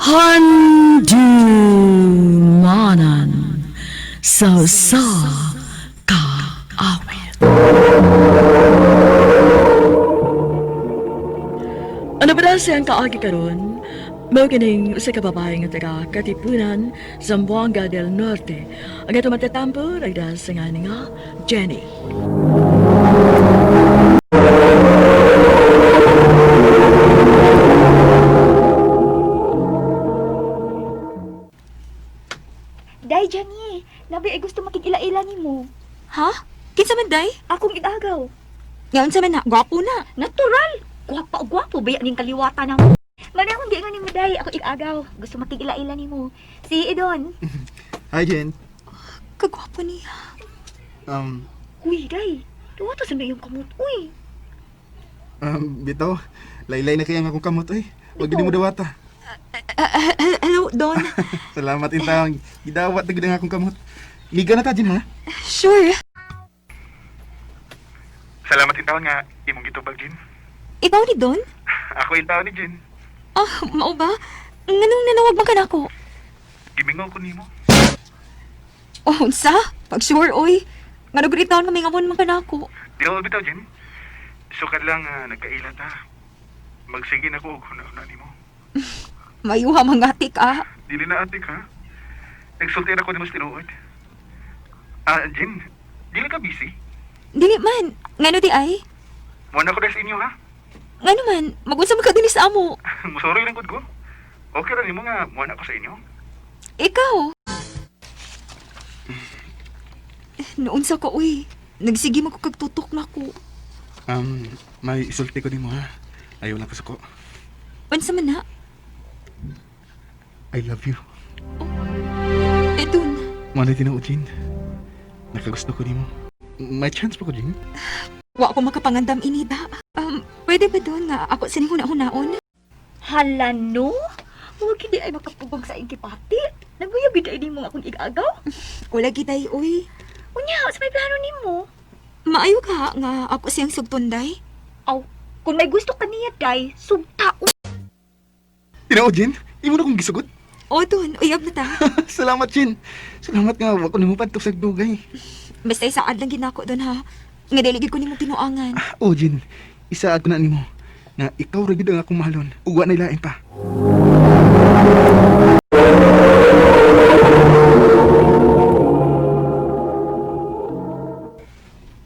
Handumanan sa kaawit. Ano ba na siyang kaagi karon? Mao kining usa ka babae nga taga Katipunan, Zamboanga del Norte. Ang ato matatampo ay dahil sa nga Jenny. Day, Jenny. Labi ay gusto makikila-ila ni mo. Ha? Kinsa man day? Akong idagaw. Ngayon sa man na, gwapo na. Natural. Gwapo baya ning kaliwata na mo. Manahon di nga ni mo, Day. Ako igagaw. Gusto makikila-ila ni mo. Si Idon. Hi, Jen. Kagwapo niya. Uy, Day. Luwata sa na iyong kamot. Uy. Bitaw, laylay na kaya nga akong kamot, eh. Huwag Bitaw. mo dawata. Hello, Don. Salamat in tawang. Gidawat na gid ang akong kamot. Liga na ta, Jen, ha? Sure. Salamat in tawang nga imong gitubag, Jen. Ikaw ni Don? Ako in tawang ni Jen. Ah, mao ba? Nganong nanawag man ka na ako? Gimingaw ko nimo. Oh, unsa? Pag sure, oy. Nga nagritawon kami nga man ka na ako. Di ako bitaw, Jen. Sukad lang nagkaila ta. Magsige na ko kung nauna nimo. Mayuha mangati ka. Dili na atik, ha? Nagsulti ako ni mas tinuod. Jen, dili ka busy? Dili man. Ngano di ay? Muna ko dahil sa inyo, ha? Ngano man, magunsa man ka din sa amo. Sorry lang gud ko. Okay ra nimo nga muna ko sa inyo. Ikaw. Noon sa ko, uy. Nagsige mo ko kagtutok na ko. May isulti ko nimo, ha? Ayaw lang ko. Unsa man na? I love you. Edun. Muna tinuod, Jen. Nakagusto ko nimo. May chance pa ko, Jen. Wa ko makapangandam inida. Pwede ba doon nga ako sinihuna-hunaon? Hala, no? Huwag hindi ay makapubag sa ikipati. Naguyab biday ni mo akong igagaw. Wala giday, uy. Unya, sa may plano ni mo. Maayo ka nga ako siyang sugtonday. Aw, kung may gusto ka niya, Day, sugta. Tinuod, Jen. Imo na kong gisugot. O doon, uyab na ta. Salamat, Jen. Salamat nga. Wako nimo pantok sa dugay. Basta isaad lang ginako doon ha. Nga deligid ko nimo pinuangan. Oh, Jen. Isa ako na nimo. Nga ikaw ra gid ang akong mahalon. Ugwa na ilain pa.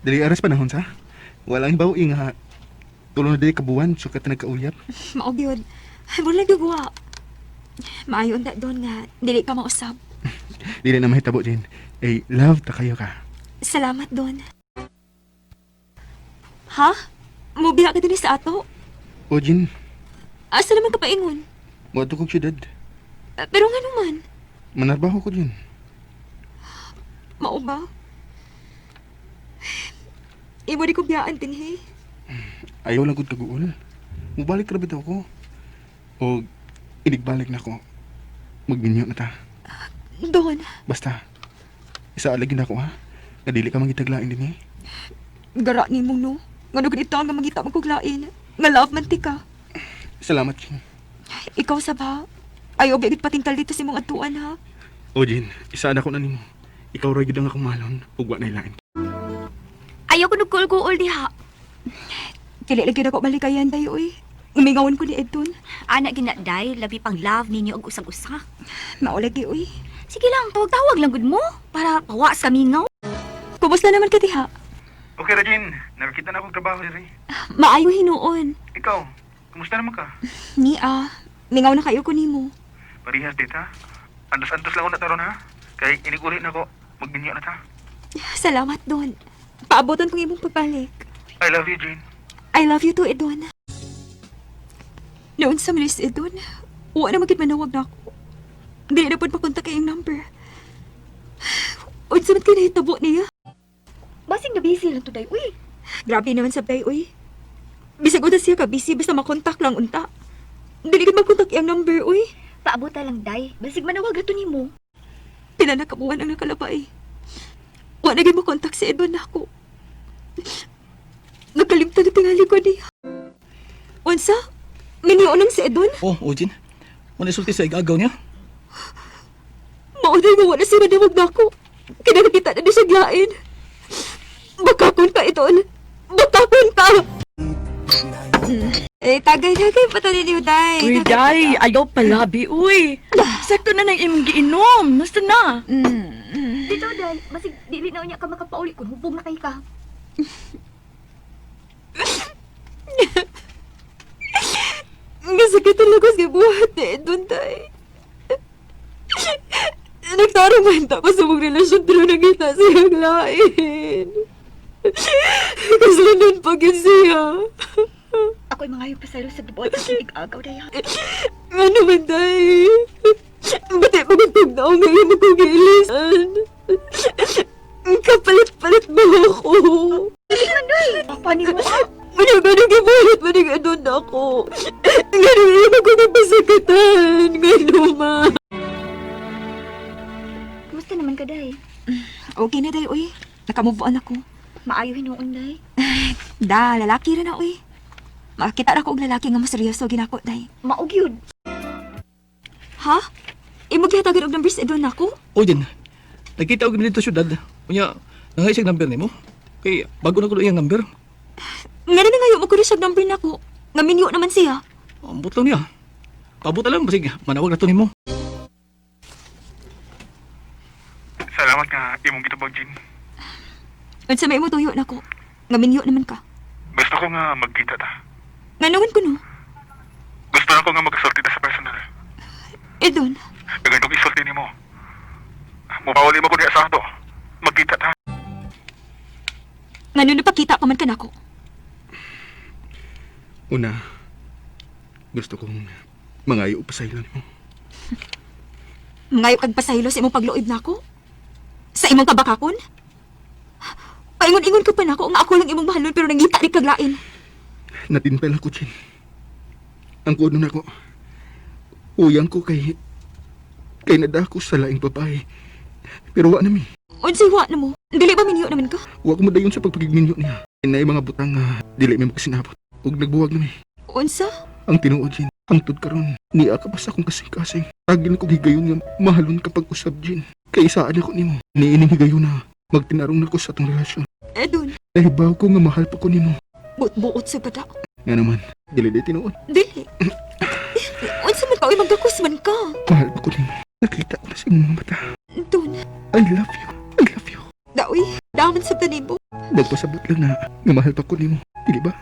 Dili aras panahon sa. Walang ibaw nga tulong na dili kabuwan sukat na nagkauyap. Mao gyud. Wala gagawa. Maayo na doon nga dili ka mausap. Dili na mahitabo, Jen. Eh, love ta kayo ka. Salamat doon. Ha? Mubiha ka din sa ato? O, Jen, Asa naman ka paingon? moadto kong syudad. Pero nga naman, Manarbaho ko, Jen. mao ba? Imo di ko biyaan din he. Ayaw lang gud kaguol. Mubalik ra bitaw ko. O inigbalik na ko. Magminyo na ta. Doon, Basta isa lagi na ko, ha. Kadili ka mangitaglain din, eh. gara ni mo no. Nga ganito ang mangita magkuglain. Nga love man ti ka. Salamat, Jen. Ikaw sa ba? Ayaw bigit patingkal dito si mong atuan ha. O, Jen, isa na ko na nimo. Ikaw ra gid ang akong mahalon. Ugwa na ilain. Ayaw ko nagkuul-kuul diha. Dili lagi na ko malikayan tayo eh. Umingawan ko ni Edton. Anak gina, Day, labi pang love ninyo og usag-usa. Maulagi uy. Sige lang, tawag-tawag lang gud mo. Para pawas kami ngaw. Kumusta naman ka diha? Okay ra, Jen. Nakakita na akong trabaho diri. Maayo hinuon. Ikaw, kumusta naman ka? Nia, mingaw na kayo ko nimo. Parihas dita. Andos-andos lang ako na taron, ha. Kay iniguri na ko. Magminyo na ta. Salamat doon. Paabotan kong imong pagbalik. I love you, Jen. I love you too, Edon. Noon sa malis, Edon, huwag na magit manawag na ako. Hindi na po makontak kayong number. Uy, samat ka na hitabo niya. Basing na busy lang to, Day. Uy, Grabe naman sa bay, uy. Bisag uda siya ka busy, basta makontak lang unta. Dili ka makontak yung number, uy. paabota lang, Day. Basig manawag ato ni mo. Pila na kabuhan ang nakalabay. Huwag na mo kontak si Edon na ako. Nagkalimtan na tingali ko niya. Unsa? Minionan si Edon? Oh, Ujin. Manisulti sa igagaw niya. Maunay nga wala si madawag na ako. Kinakita na di sa glain. Bakakon ka ito. Bakakon ka! Tagay-tagay pa to ninyo, day. Uy, day, ayaw palabi, uy. Sakto na nang imong giinom. Nasta na? Dito, Day. Masig, dili na niya ka makapauli kung hubog na kay ka. Masakit talaga sa buhat eh, doon, day. Nagtarungan ako sa mong relasyon pero nagkita siyang lain. Kasalanan pag yun siya. Ako'y mga yung pasaylo sa gibuhat ng igagaw, Day. Ano man, day? Ba't ay pagkatog na ako ngayon na kong ilisan? Kapalit-palit ba ako? Pani mo? Manang gibuhat, manang adon ako. Ganun yun ako napasakatan. Ganun, ma. Kumusta naman ka, Day? Okay na, day, uy. Nakamubuan ako. Maayo hinuon, Day. Lalaki rin na, uy. Makakita na ko og lalaki nga mas seryoso ginako, day. Maog yun. Ha? Imo gihatagan og numbers edon nako? O din, nakita ko dito syudad. Kunya, nahay siyang number nimo. Kay bago na ko iyang number. Nga na ngayon mo ko sa number nako. Nga minyo naman siya. Ambot lang niya. Pabot lang, basig, manawag na to nimo. Salamat nga imong gitubag, Jin. Unsa may mo tuyo nako? Nga minyo naman ka. Gusto ko nga magkita ta. Nganoon ko no? Gusto na ko nga magkasulti ta sa personal. Edon. Dagan kong isulti nimo. Mupawali mo ko niya sa ato. Magkita ta. Ngano napakita pa man ka nako? Una, gusto kong mangayo pa sa ilo nimo. Ngayo kag pasaylo sa imong pagluob nako? Sa imong kabakakon? Paingon-ingon ka pa nako nga ako lang imong mahalon pero nangita di kag lain. Natinpel ako, Jin. Ang kuno na ko. Uyang ko kay nadako sa laing babae. Pero wa na mi. Unsay wa na mo? Dili ba minyo naman ka? Wa ko madayon sa pagpagigminyo niya. Inay mga butang nga dili mi makasinabot. Ug nagbuwag na mi. Unsa? Ang tinuod, Jin. Hangtod karon, niya ka pa sa akong kasing-kasing. Tagin ko higayon nga mahalon kapag usab, Jin. Kay isaan ako nimo. Niining higayon na magtinarong na ko sa atong relasyon. Edon. Nahibaw ko nga mahal pa ko nimo. Buot sa bata. Nga naman, dili tinuod. Dili. Unsa man ka oy magdakos man ka? Mahal pa ko nimo. Nakita ko na sa imong mga mata. Don. I love you. I love you. Daoy, daman sa tanibo. Nagpasabot lang na nga mahal pa ko nimo. Dili ba?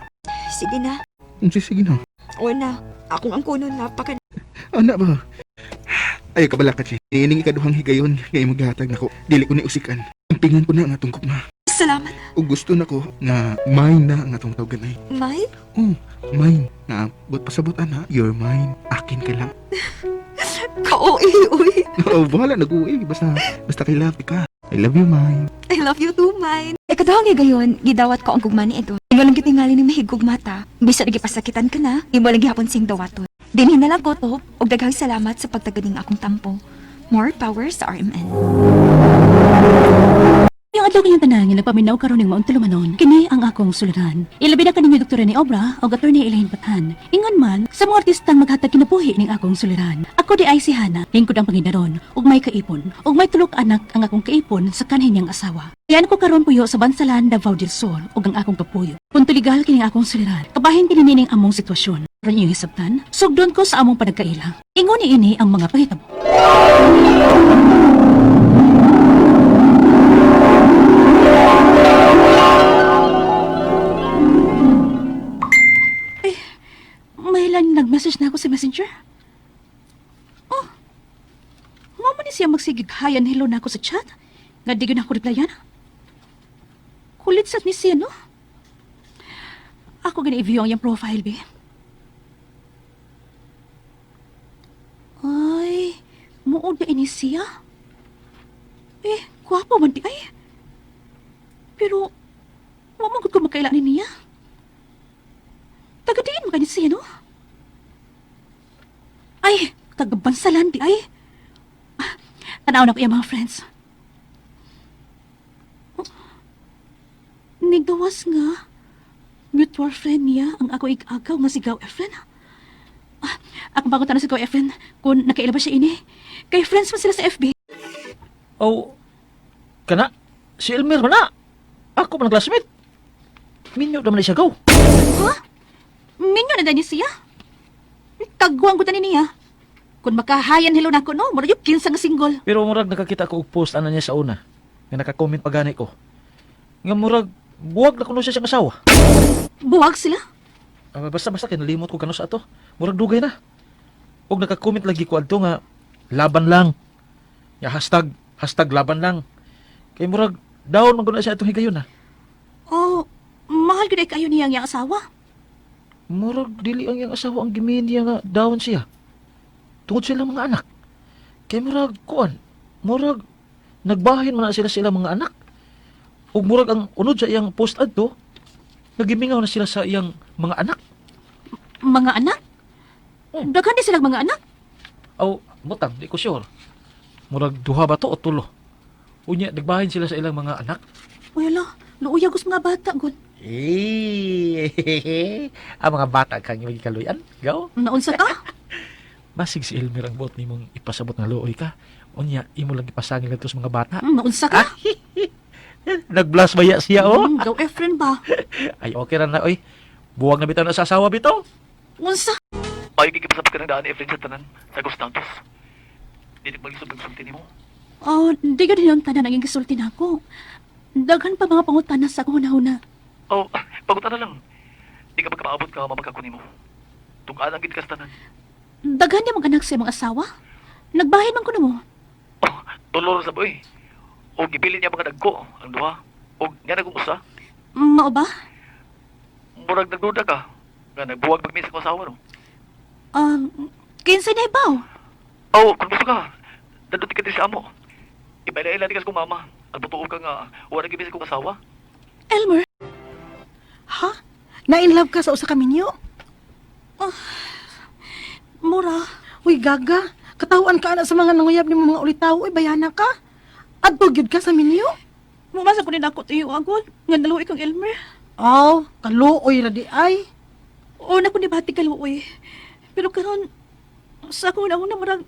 Sige na. Sige na. O na, akong ang kuno napaka. Ana ba? Ay, kabala ka, Jin. Niining ikaduhang higayon. Ngayon maghatag na ko. Dili ko na usikan. Impingan ko na ang atong kugma. Salamat. O gusto na ko nga mine na ang atong tawgan ay. May? Oh, mine. Na, but pasabutan ha. You're mine. Akin ka lang. Ka-OA, uy. Oh, bahala. Nag-uwi. Basta kay love ka. I love you, mine. I love you too, mine. Kadahang gayon, gidawat ko ang gugma ni ito. Imo lang gitingali ni mahigug mata. Bisa lagi pasakitan ka na, imo lang gihapon sing dawaton. Dinhin na lang ko to, ug daghang salamat sa pagtaganing akong tampo. More power sa RMN. Yung adlaw kayong tanan nga nagpaminaw karon ning maong tulumanon, kini ang akong suluran. Ilabi na kaninyo Dr. ni Obra o Attorney Elaine Patan. Ingon man sa mga artistang maghatag kinabuhi ning akong suluran. Ako di ay si Hana, lingkod ang Panginoon, ug may kaipon, ug may tulok anak ang akong kaipon sa kanhin niyang asawa. Yan ko karon puyo sa Bansalan, Davao del Sur, ug ang akong kapuyo. Punto legal kining akong suluran. Kabahin kini ning among sitwasyon. Ron yung hisabtan, sugdon ko sa among panagkaila. Ingon ni ini ang mga pahitabo. May lang nag-message na ako sa messenger. Oh, nga man ni siya magsigig hayan hello na ako sa chat. Nga di na ako replyan. Kulit sa ni siya, no? Ako gana-i-view ang iyang profile, be. Ay, muod na ini siya. Gwapo man di ay. Pero, mamangkot ko magkailan niya. Tagadiin mo ganyan siya, no? Ay, tagabansalan di ay. Tanaw na ko yung mga friends. Nigdawas nga. Mutual friend niya ang ako igagaw nga si Gaw Efren. Ako bago tanong sa ko, Efren, kung nakaila ba siya ini. Kay friends man sila sa FB. Oh, kana, si Elmer man na. Ako man ang classmate. Minyo naman na siya gaw. Ha? Minyo na dahil siya. Tagwang ko tani niya. Kung makahayan hilo na ko, no? Mura yung kinsa nga single. Pero murag nakakita ko og post ana niya sa una. Nga naka-comment pa gani ko. Nga murag, buwag na kuno siya siyang asawa. Buwag sila. Basta kinalimot ko kano sa ato. Murag dugay na. Og naka-comment lagi ko adto nga, laban lang. Ya hashtag laban lang. Kay murag, daon man kuno siya atong higayon na. Oh, mahal ko na kayo niyang yang asawa. Murag dili ang iyang asawa ang gimin niya nga daon siya. Tungod sila mga anak. Kay murag kuan, murag nagbahin man na sila mga anak. Ug murag ang unod sa iyang post adto, nagimingaw na sila sa iyang mga anak. Mga anak? Daghan di silang mga anak. Aw, mutang, di ko sure. Murag duha ba to o tulo? Unya, nagbahin sila sa ilang mga anak. Wala, luuyag us mga bata, gud. Ang mga bata kang yung kaluyan, gaw? Naunsa ka? Basig si Elmer ang buot nimong ipasabot nga luoy ka. Unya, imo lang ipasangil ito sa mga bata. Naunsa ka? Nag-blush baya siya, oh. Gaw Efren ba? Ay, okay ra na, oy. Buwag na bitaw na sa asawa, bitaw. Unsa? Ay, kikipasabot ka ng daan ni Efren sa tanan. Sa Gustantos. Di nagbalisod ng sulti mo. Oh, di ka din yung tanan naging gisulti na ako. Daghan pa mga pangutana sa akong hunahuna. Oh, pagunta na lang. Di ka magkamaabot ka mamagkakunin mo. Tugaan ang gid ka sa tanan. Daghan niya mga anak sa mga asawa. Nagbahin man ko na mo. Oh, tulor sa boy. O gibilin niya mga dagko, ang duha. O nga nag-umusa. Mao ba? Murag nagduda ka. Nga nagbuwag pagmisa ko asawa, no? Kinsa na ibaw? Oh, kung gusto ka, nandutin ka din sa amo. Ipaila-ila di ka sa kong mama. At totoo ka nga, wala nagmisa kong asawa. Elmer? Ha? Na-inlove ka sa usa ka minyo? Mura. Uy, gaga. Katawan ka na sa mga nanguyab ni mga ulitaw. Uy, bayana ka. Adto gyud ka sa minyo? Mumasa ko din ako tayo agod. Nga naluwi kang Elmer. Aw, kaluoy ra di ay. O na ko ni bati kaluwi. Pero karon sa ako na marag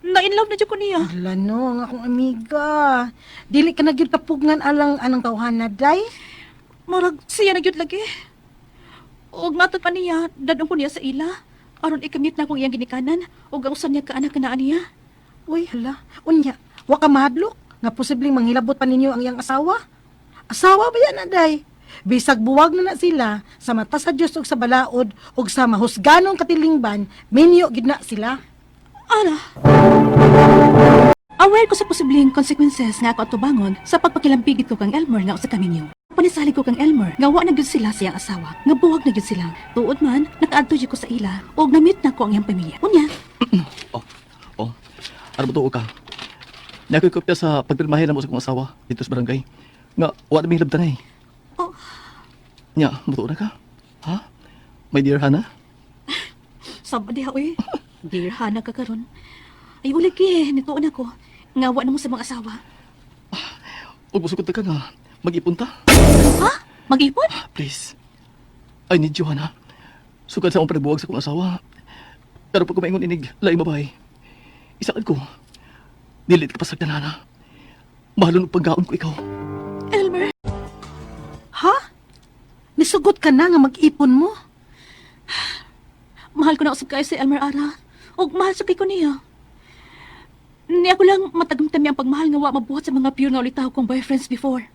na-inlove na dyan ko niya. Ala no, ang akong amiga. Dili ka na gyud kapugngan alang anang tawhana day. Marag siya na gyud lagi. O matod pa niya, dadong ko niya sa ila. Aron ikamit na akong iyang ginikanan. O gausan niya kaanak na niya. Uy, hala. Unya, wa ka mahadlok nga posibleng manghilabot pa ninyo ang iyang asawa. Asawa ba yan, aday? Bisag buwag na sila sa mata sa Diyos ug sa balaod ug sa mahusganong katilingban, minyo gid na sila. Ara. Aware ko sa posibleng consequences nga ako atubangon sa pagpakilambigit ko kang Elmer nga usa ka minyo. Panisalig ko kang Elmer nga wa na gyud sila sa iyang asawa. Nga buwag na gyud sila. Tuod man nakaadto gyud ko sa ila ug namit na ko ang iyang pamilya. Unya, Oh, ano ba to ka? Nakikopya sa pagpirmahin mo sa kong asawa dito sa barangay. Nga, wala may labda na eh. Oh. Nya, muto na ka? Ha? My dear Hana? sabad diha oy. Dear Hana ka karon. Ay ulig nituon ako. Nga wa na mo sa mga asawa. Huwag mo sukot ka nga. Mag-ipon ta. Ha? Mag-ipon? Please. I need you, Hana. Sukad sa akong pagbuwag sa kong asawa. Pero pag kumaingon inig, laing babae. Isakad ko. Dilit ka pa sa Hana. Mahalon ang paggaon ko ikaw. Elmer, Ha? Nisugot ka na nga mag-ipon mo? mahal ko na usab kayo si Elmer Ara. Og mahal sa kay ko niya. Ni ako lang matagamtami ang pagmahal nga wa mabuhat sa mga pure nga ulitaw kong boyfriends before.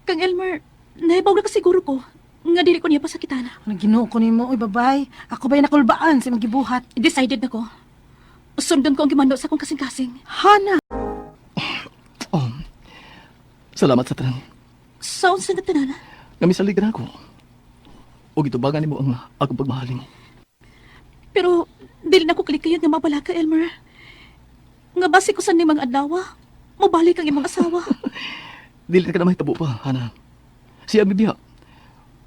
Kang Elmer, nahibaw na ka siguro ko nga dili ko niya pasakitan. Ano ginoo ko nimo, oy babay? Ako ba'y nakulbaan sa magibuhat? Decided na ko. Sundon ko ang gimando sa akong kasing-kasing. Hana! Oh, salamat sa tanan. Sa unsa na tanan? Nga misalig na ako. O gitubangan mo ang akong pagmahalin. Pero dili na ko kalikayan nga mabala ka, Elmer. Nga basi ko sa ni mga adlawa, mabalik ang imong asawa. Dili na ka na mahitabo pa, Hana. Siya bibiya.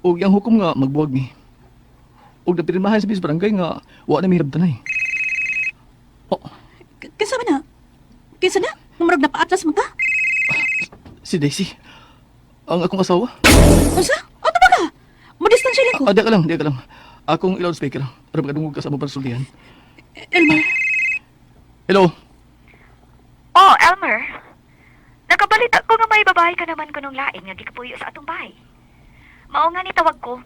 O yung hukom nga magbuwag ni. O napirmahan sa bis barangay nga wa na mahirap tanay. Oh, Kinsa man na? Kinsa na? Nga marag napaatlas mo ka? si Daisy. Ang akong asawa. Unsa? Ano ba ka? Madistansya lang ko. Diya ka lang. Akong loudspeaker para makadungog ka sa among pansultihan. Elmer, Hello? Oh, Elmer. Nakabalita ko nga may babae ka naman kunong lain nga gikapuyo sa atong bahay. Mao nga ni tawag ko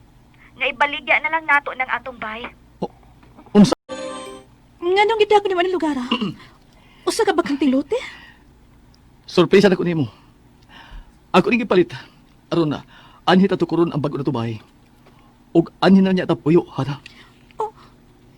nga ibaligya na lang nato ng atong bahay. Unsa? nganong gid ako naman ang lugar ah? Usa ka ba kang tilote? Sorpresa na ko nimo. Ako ning gipalit. Aron na, anhi ta tukuron ang bago na tubay. Og anhi na niya ta puyo, hana.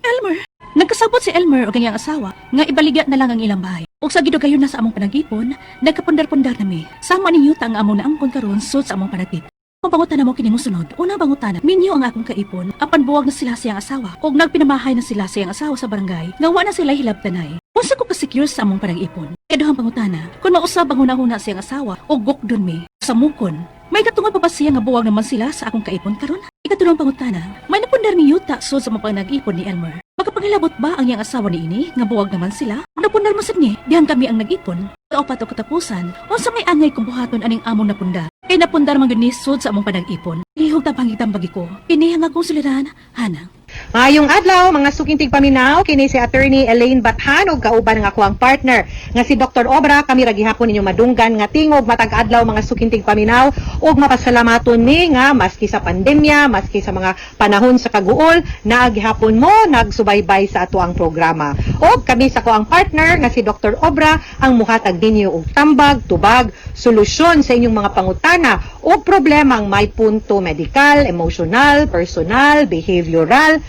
Elmer. Nagkasabot si Elmer o kanyang asawa nga ibaligya na lang ang ilang bahay. Ug sa gidugayon na sa among panag-ipon, nagkapundar-pundar nami. Sama ninyo ta ang among naangkon karon sud sa among panagtip. Kung bangutan mo kini musunod, una bangutan minyo ang akong kaipon, apan buwag na sila siyang asawa, ug nagpinamahay na sila siyang asawa sa barangay, nga wa na sila hilabtanay. Unsa ko ka-secure sa among panag-ipon? Kaduhang pangutana, kung mausab ang hunahuna siyang asawa, ug gukdon mi, sa mukon, may katungod pa ba siya nga buwag naman sila sa akong kaipon karon? Ikatulong pangutana, may napundar mi yuta sud sa mga panag-ipon ni Elmer. Magkapangilabot ba ang iyang asawa ni ini nga buwag naman sila? Napundar mo sad ni, dihan kami ang nag-ipon. Kaupat o katapusan, unsa may angay kung buhaton aning among napundar? Kay napundar man gyud ni sud sa among panag-ipon. Lihog ta pangitambagi ko. Pinihang akong suliran, hana. Ngayong adlaw, mga sukintig paminaw, kini si Attorney Elaine Bathan ug kauban nga ako ang partner nga si Dr. Obra. Kami ra gihapon ninyo madunggan nga tingog matag adlaw mga sukintig paminaw ug mapasalamaton mi nga maski sa pandemya, maski sa mga panahon sa kaguol, naa gihapon mo nagsubaybay sa ato ang programa. Ug kami sa ko ang partner nga si Dr. Obra ang muhatag ninyo og tambag, tubag, solusyon sa inyong mga pangutana o problemang may punto medikal, emosyonal, personal, behavioral,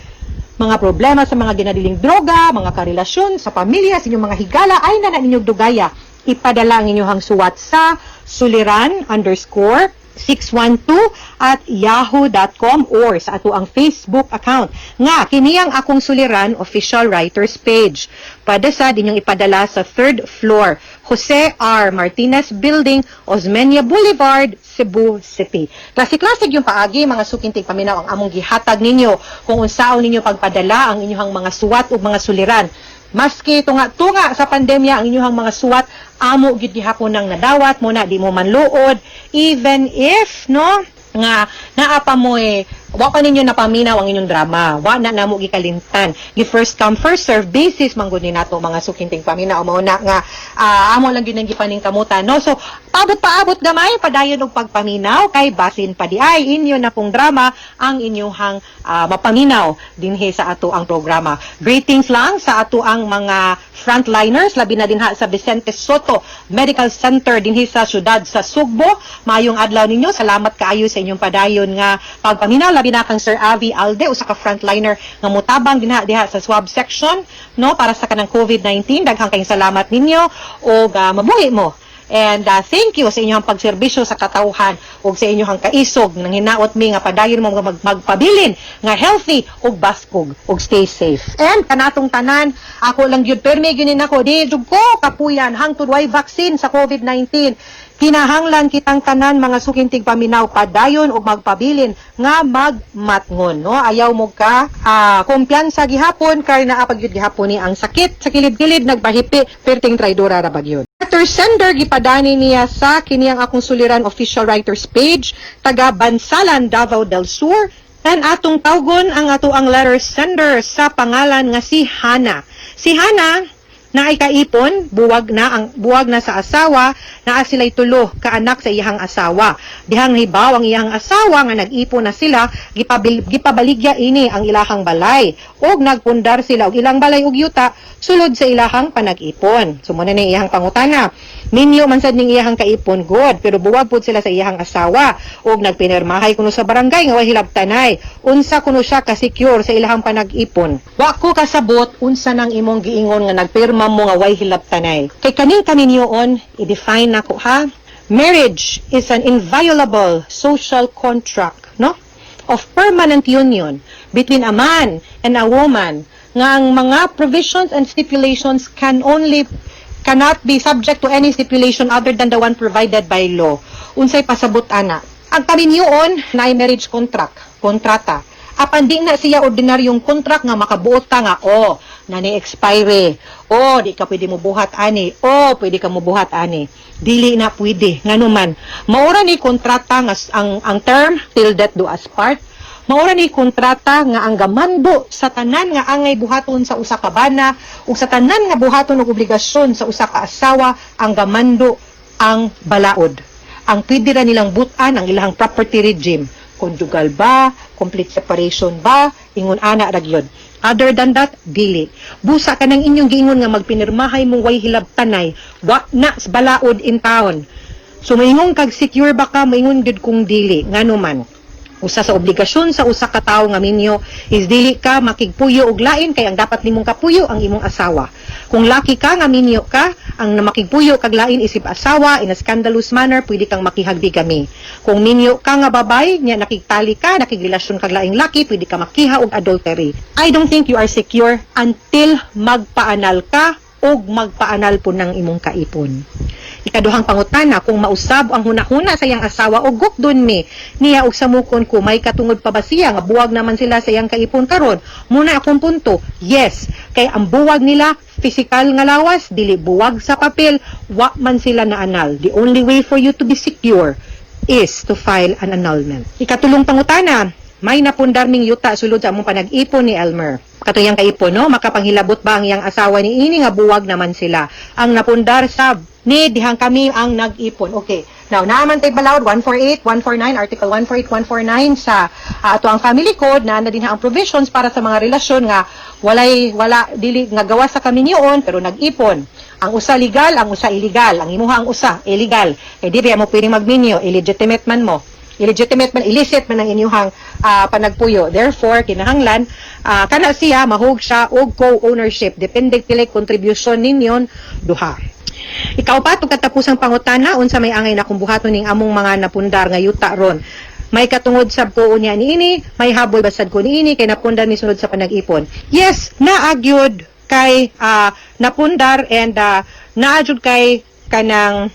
mga problema sa mga ginadiling droga, mga karelasyon sa pamilya, sa inyong mga higala, ay na ninyong dugaya. Ipadala ang inyong suwat sa suliran_612@yahoo.com or sa ato ang Facebook account. Nga, kini ang akong Suliran official writers page. Pada sa inyong ipadala sa 3rd floor, Jose R. Martinez Building, Osmeña Boulevard, Cebu City. Klasik-klasik yung paagi, mga sukintig paminaw ang among gihatag ninyo kung unsaon ninyo pagpadala ang inyong mga suwat o mga suliran. Maski tunga-tunga sa pandemya ang inyong mga suwat, amo gyud gihapon nang nadawat mo na di mo manluod, even if no nga naa pa mo wa pa ninyo napaminaw ang inyong drama, wa na namo gikalimtan. Gi first come first serve basis man gud ni nato mga sukinting paminaw mao na nga amo lang gyud nang gipaning kamutan no. So paabot gamay padayon og pagpaminaw kay basin pa di ay inyo na pong drama ang inyong mapaminaw dinhi sa ato ang programa. Greetings lang sa ato ang mga frontliners labi na dinha sa Vicente Soto Medical Center dinhi sa syudad sa Sugbo. Maayong adlaw ninyo, salamat kaayo sa inyong padayon nga pagpaminaw labi na kang Sir Avi Alde usa ka frontliner nga mutabang diha sa swab section no para sa kanang COVID-19. Daghang kayong salamat ninyo og mabuhi mo. And thank you sa inyong pagserbisyo sa katawhan ug sa inyong kaisog nang hinaot mi nga padayon mo magpabilin nga healthy ug baskog ug stay safe. And kanatong tanan, ako lang gyud permi gyud nako di jud ko kapuyan hangtod way vaccine sa COVID-19. Kinahanglan kitang tanan mga sukintig paminaw padayon ug magpabilin nga magmatngon no. Ayaw mo ka kumpiyansa gihapon kay naa pagyud gihapon ni ang sakit sa kilid-kilid nagbahipi perting traidora ra bagyod. Letter sender gipadani niya sa kini ang akong Suliran official writers page taga Bansalan, Davao del Sur. And atong tawgon ang ato ang letter sender sa pangalan nga si Hana. Si Hana na ay kaipon, buwag na sa asawa, naa sila'y tulo ka anak sa iyang asawa. Dihang hibaw ang iyang asawa nga nag-ipon na sila, gipabaligya ini ang ilahang balay. Og nagpundar sila og ilang balay og yuta, sulod sa ilahang panag-ipon. So muna na iyang pangutana. Minyo man sad ning iyang kaipon good, pero buwag pud sila sa iyang asawa. Og nagpinirmahay kuno sa barangay nga way hilabtanay. Unsa kuno siya ka-secure sa ilahang panag-ipon. Wa ko kasabot unsa nang imong giingon nga nagpirma mo nga way hilabtanay. Kay kaning kaninyoon, i-define nako ha. Marriage is an inviolable social contract, no? Of permanent union between a man and a woman nga ang mga provisions and stipulations cannot be subject to any stipulation other than the one provided by law. Unsay pasabot ana? Ang kaninyoon na ay marriage kontrata. Apan di na siya ordinaryong contract nga makabuot ta nga nani-expire. Di ka pwede mo buhat ani. Pwede ka mo buhat ani. Dili na pwede. Nganuman, maura ni kontrata nga ang term till death do us part. Maura ni kontrata nga ang gamando sa tanan nga angay buhaton sa usa ka bana ug sa tanan nga buhaton og obligasyon sa usa ka asawa ang gamando ang balaod. Ang pwede ra nilang butan ang ilang property regime. Conjugal ba? Complete separation ba? Ingon ana ra gyud. Other than that, dili. Busa ka ng inyong giingon nga magpinirmahay mong way hilabtanay, wa na sa balaod in town. So maingon kag secure ba ka, maingon gid kung dili. Ngano man. Usa sa obligasyon sa usa ka tawo nga minyo is dili ka makigpuyo og lain kay ang dapat nimong kapuyo ang imong asawa. Kung laki ka nga minyo ka, ang makigpuyo kag lain isip asawa in a scandalous manner, pwede kang makihagdigami. Kung minyo ka nga babay, nya nakigtali ka, nakigrelasyon kag laing laki, pwede ka makiha og adultery. I don't think you are secure until magpaanal ka og magpaanal po ng imong kaipon. Ikaduhang pangutana, kung mausab ang hunahuna sa iyang asawa o gukdon mi niya og samukon ko may katungod pa ba siya nga buwag naman sila sa iyang kaipon karon. Muna akong punto, yes, kay ang buwag nila physical nga lawas, dili buwag sa papel, wa man sila na anal. The only way for you to be secure is to file an annulment. Ikatulong pangutana, may napundar ning yuta sulod sa among panag-ipon ni Elmer. Katuyang kaipon, no? Makapanghilabot ba ang iyang asawa ni ini nga buwag naman sila. Ang napundar sab ni dihang kami ang nag-ipon. Okay. Now, naaman tay balawod 148, 149, Article 148, 149 sa ato ang family code na din ang provisions para sa mga relasyon nga wala dili nga gawa sa kami niyon pero nag-ipon. Ang usa legal, ang usa illegal. Ang imuha ang usa illegal. Kay dili mo pwedeng magminyo, illegitimate man mo. Illegitimate man, illicit man ang inyuhang panagpuyo. Therefore, kinahanglan, kana siya, mahog siya, og co-ownership. Depende pila contribution ninyon, duha. Ikaw pa, itong katapusang pangutana, unsa may angay na kumbuhaton ning among mga napundar nga yuta ron. May katungod sab ko unya ni ini, may habol basad ko ni ini, kay napundar ni sunod sa panag-ipon. Yes, naagyod kay napundar and naagyod kay kanang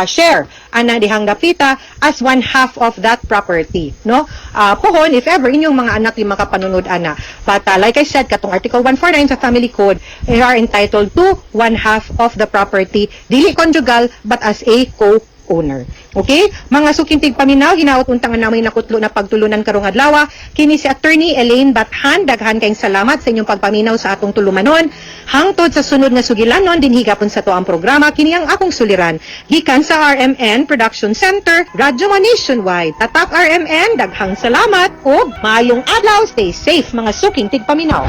share ana dihang dapita as 1/2 of that property, no? Pohon if ever inyong mga anak yung makapanunod ana. But like I said, katong Article 149 sa Family Code, they are entitled to 1/2 of the property, dili conjugal but as a co-owner. Okay? Mga sukintig paminaw, hinaot untangan na may nakutlo na pagtulunan karong adlaw. Kini si Attorney Elaine Bathan, daghan kayong salamat sa inyong pagpaminaw sa atong tulumanon. Hangtod sa sunod nga sugilanon, dinhigapon sa to ang programa, kini ang akong suliran. Gikan sa RMN Production Center, Radyo Man Nationwide. Tatak RMN, daghang salamat o maayong adlaw, stay safe mga suking tigpaminaw.